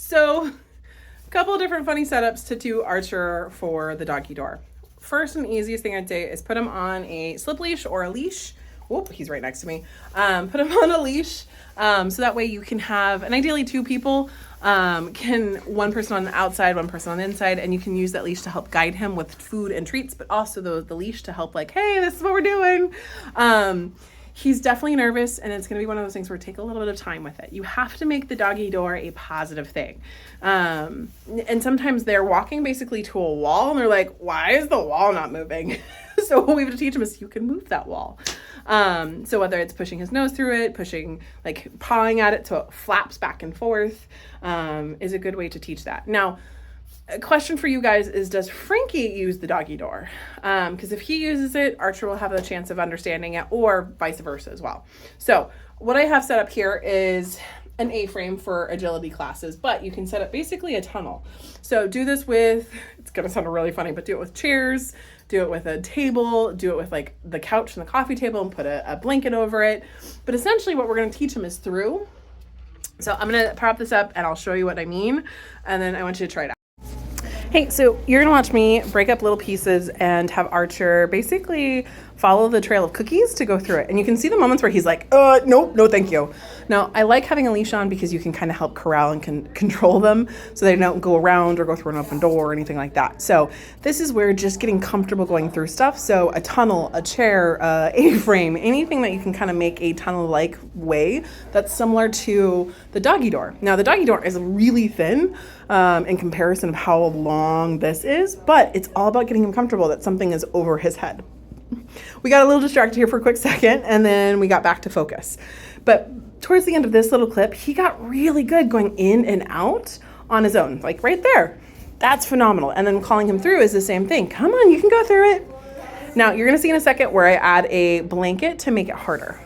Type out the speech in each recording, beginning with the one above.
So, a couple of different funny setups to do Archer for the doggy door. First and easiest thing I'd say is put him on a slip leash or a leash. Whoop, he's right next to me. Put him on a leash so that way you can have, and ideally two people, can one person on the outside, one person on the inside, and you can use that leash to help guide him with food and treats, but also the leash to help like, hey, this is what we're doing. He's definitely nervous, and it's going to be one of those things where take a little bit of time with it. You have to make the doggy door a positive thing. And sometimes they're walking basically to a wall, and they're like, why is the wall not moving? So what we have to teach them is you can move that wall. So whether it's pushing his nose through it, pushing, like pawing at it so it flaps back and forth, is a good way to teach that. Now, a question for you guys is, does Frankie use the doggy door? Because if he uses it, Archer will have a chance of understanding it, or vice versa as well. So what I have set up here is an A-frame for agility classes, but you can set up basically a tunnel. So do this with, it's going to sound really funny, but do it with chairs, do it with a table, do it with like the couch and the coffee table and put a blanket over it. But essentially what we're going to teach him is through. So I'm going to prop this up and I'll show you what I mean. And then I want you to try it out. Hey, so you're gonna watch me break up little pieces and have Archer basically follow the trail of cookies to go through it. And you can see the moments where he's like, nope, no thank you. Now, I like having a leash on because you can kind of help corral and control them so they don't go around or go through an open door or anything like that. So this is where just getting comfortable going through stuff. So a tunnel, a chair, A-frame, anything that you can kind of make a tunnel-like way that's similar to the doggy door. Now, the doggy door is really thin in comparison of how long this is, but it's all about getting him comfortable that something is over his head. We got a little distracted here for a quick second, and then we got back to focus. But towards the end of this little clip, he got really good going in and out on his own, like right there. That's phenomenal. And then calling him through is the same thing. Come on, you can go through it. Now, you're going to see in a second where I add a blanket to make it harder.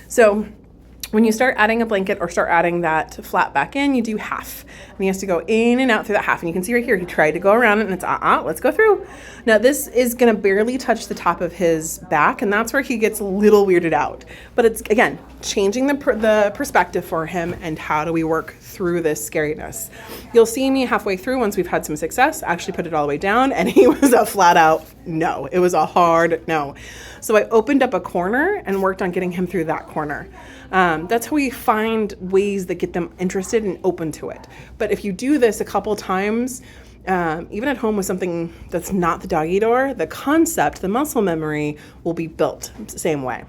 So when you start adding a blanket or start adding that flat back in, you do half. And he has to go in and out through that half. And you can see right here, he tried to go around it and it's, let's go through. Now this is gonna barely touch the top of his back, and that's where he gets a little weirded out. But it's, again, changing the perspective for him and how do we work through this scariness. You'll see me halfway through once we've had some success, actually put it all the way down, and he was a flat out no. It was a hard no. So I opened up a corner and worked on getting him through that corner. That's how we find ways that get them interested and open to it. But if you do this a couple times, even at home with something that's not the doggy door, the concept, the muscle memory will be built the same way.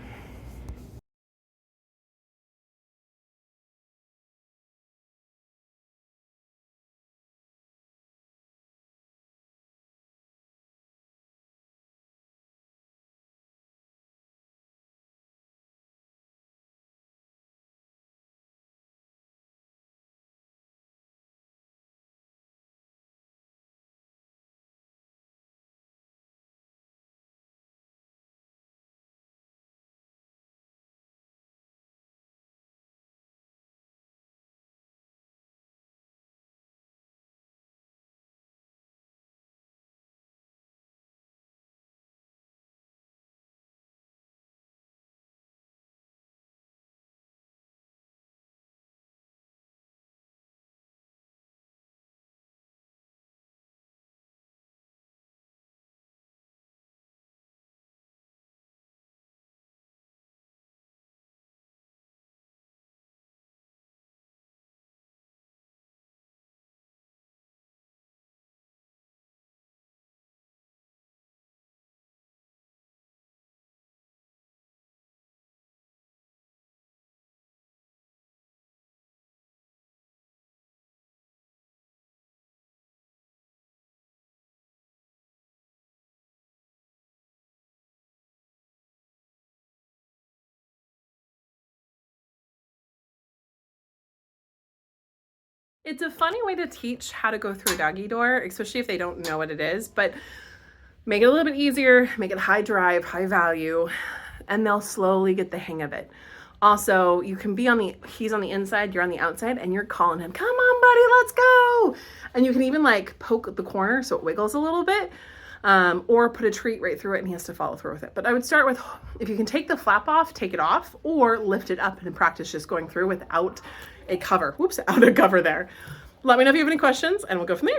It's a funny way to teach how to go through a doggy door, especially if they don't know what it is. But Make it a little bit easier, make it high drive, high value, and they'll slowly get the hang of it. Also, you can be he's on the inside, you're on the outside, and you're calling him, come on, buddy, let's go. And you can even like poke the corner so it wiggles a little bit, or put a treat right through it and he has to follow through with it. But I would start with, if you can take the flap off, take it off, or lift it up and practice just going through without a cover. Whoops, out a cover there. Let me know if you have any questions and we'll go from there.